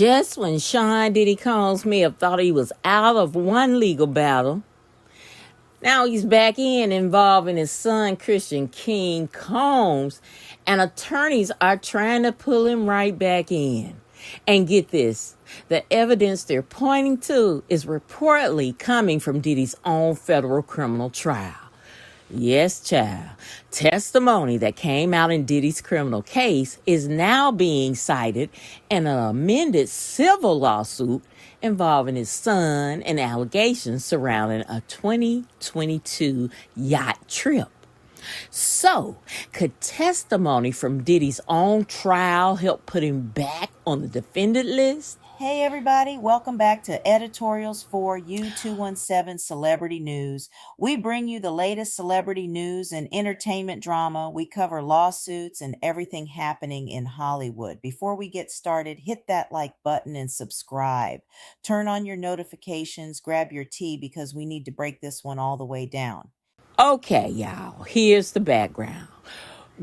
just when Sean Diddy Combs may have thought he was out of one legal battle, now he's back involving his son, Christian King Combs, and attorneys are trying to pull him right back in. And get this, the evidence they're pointing to is reportedly coming from Diddy's own federal criminal trial. Yes, child. Testimony that came out in Diddy's criminal case is now being cited in an amended civil lawsuit involving his son and allegations surrounding a 2022 yacht trip. So, could testimony from Diddy's own trial help put him back on the defendant list? Hey everybody, welcome back to Editorials for U217 Celebrity News. We bring you the latest celebrity news and entertainment drama. We cover lawsuits and everything happening in Hollywood. Before we get started, hit that like button and subscribe. Turn on your notifications, grab your tea because we need to break this one all the way down. Okay, y'all, here's the background.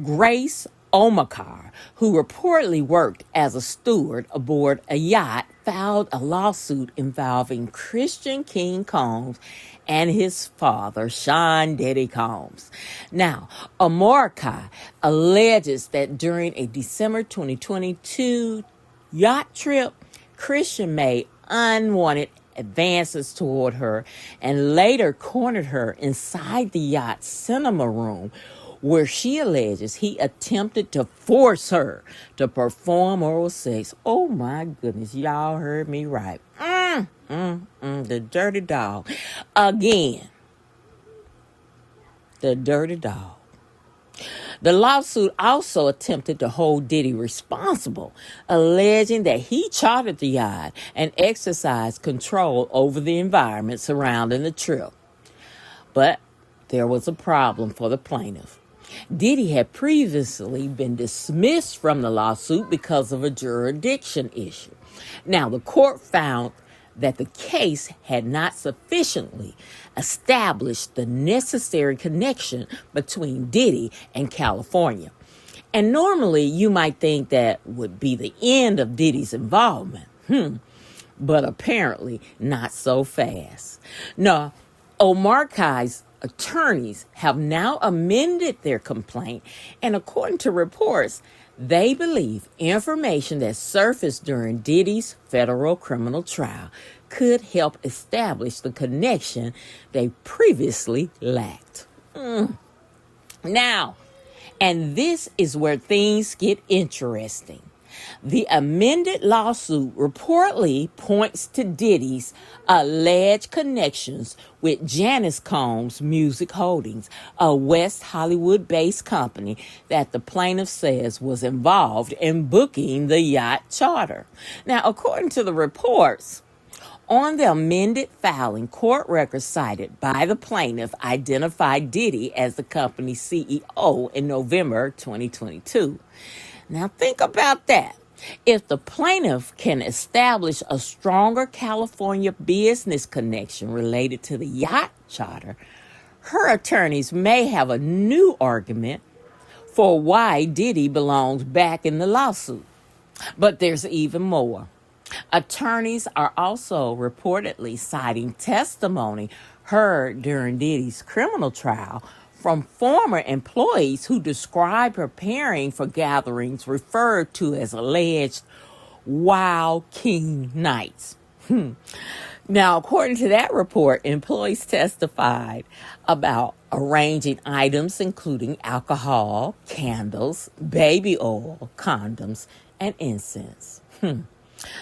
Grace Omikar, who reportedly worked as a steward aboard a yacht, filed a lawsuit involving Christian King Combs and his father, Sean Diddy Combs. Now, Omikar alleges that during a December 2022 yacht trip, Christian made unwanted advances toward her and later cornered her inside the yacht's cinema room, where she alleges he attempted to force her to perform oral sex. Oh my goodness, y'all heard me right. The dirty dog. Again, the dirty dog. The lawsuit also attempted to hold Diddy responsible, alleging that he chartered the yacht and exercised control over the environment surrounding the trip. But there was a problem for the plaintiff. Diddy had previously been dismissed from the lawsuit because of a jurisdiction issue. Now, the court found that the case had not sufficiently established the necessary connection between Diddy and California. And normally you might think that would be the end of Diddy's involvement. But apparently not so fast. No, Omarkai's attorneys have now amended their complaint, and according to reports, they believe information that surfaced during Diddy's federal criminal trial could help establish the connection they previously lacked. Now, and this is where things get interesting. The amended lawsuit reportedly points to Diddy's alleged connections with Janice Combs Music Holdings, a West Hollywood-based company that the plaintiff says was involved in booking the yacht charter. Now, according to the reports, on the amended filing, court records cited by the plaintiff identified Diddy as the company's CEO in November 2022. Now think about that. If the plaintiff can establish a stronger California business connection related to the yacht charter, her attorneys may have a new argument for why Diddy belongs back in the lawsuit. But there's even more. Attorneys are also reportedly citing testimony heard during Diddy's criminal trial from former employees who describe preparing for gatherings referred to as alleged Wild King nights. Now, according to that report, employees testified about arranging items including alcohol, candles, baby oil, condoms, and incense.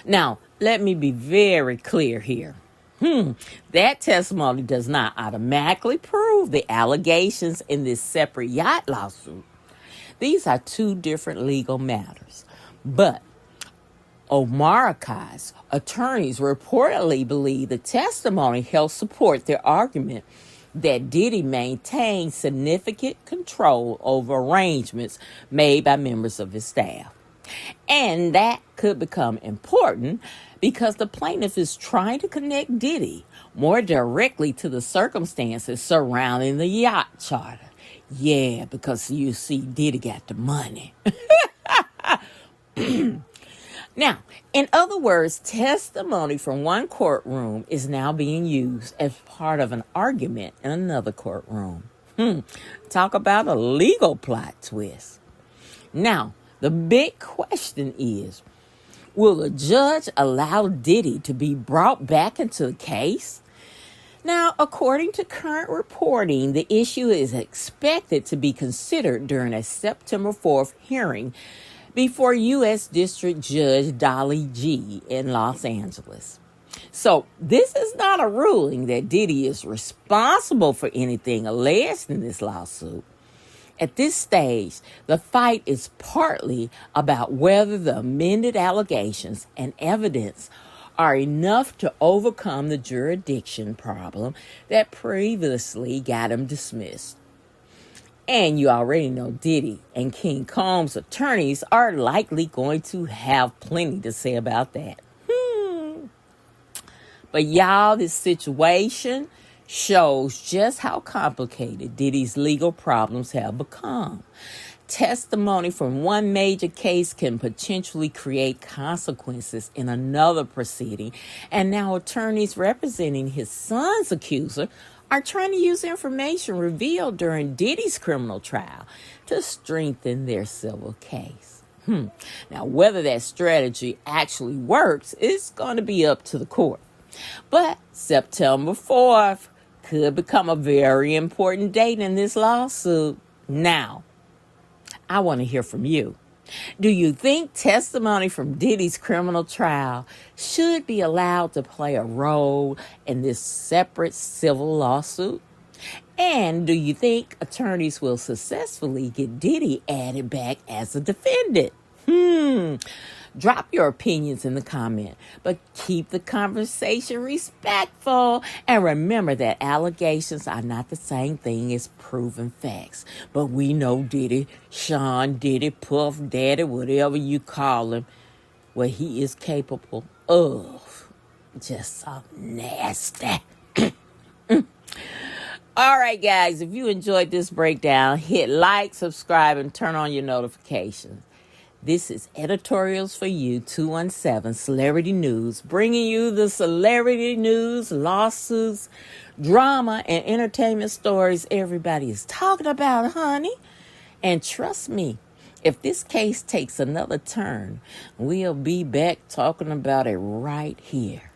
Now, let me be very clear here. That testimony does not automatically prove the allegations in this separate yacht lawsuit. These are two different legal matters. But Omarkai's attorneys reportedly believe the testimony helps support their argument that Diddy maintained significant control over arrangements made by members of his staff. And that could become important because the plaintiff is trying to connect Diddy more directly to the circumstances surrounding the yacht charter. Yeah, because you see, Diddy got the money. Now, in other words, testimony from one courtroom is now being used as part of an argument in another courtroom. Talk about a legal plot twist. Now, the big question is, will the judge allow Diddy to be brought back into the case? Now, according to current reporting, the issue is expected to be considered during a September 4th hearing before U.S. District Judge Dolly G. in Los Angeles. So, this is not a ruling that Diddy is responsible for anything alleged in this lawsuit. At this stage, the fight is partly about whether the amended allegations and evidence are enough to overcome the jurisdiction problem that previously got him dismissed. And you already know Diddy and King Combs' attorneys are likely going to have plenty to say about that. But y'all, this situation shows just how complicated Diddy's legal problems have become. Testimony from one major case can potentially create consequences in another proceeding, and now attorneys representing his son's accuser are trying to use information revealed during Diddy's criminal trial to strengthen their civil case. Now, whether that strategy actually works is going to be up to the court. But September 4th could become a very important date in this lawsuit. Now, I want to hear from you. Do you think testimony from Diddy's criminal trial should be allowed to play a role in this separate civil lawsuit? And do you think attorneys will successfully get Diddy added back as a defendant? Drop your opinions in the comment, but keep the conversation respectful. And remember that allegations are not the same thing as proven facts. But we know Diddy, Sean Diddy, Puff Daddy, whatever you call him, what he is capable of. Just so nasty. All right, guys, if you enjoyed this breakdown, hit like, subscribe, and turn on your notifications. This is Editorials for You 217 Celebrity News, bringing you the celebrity news, lawsuits, drama, and entertainment stories everybody is talking about, honey. And trust me, if this case takes another turn, we'll be back talking about it right here.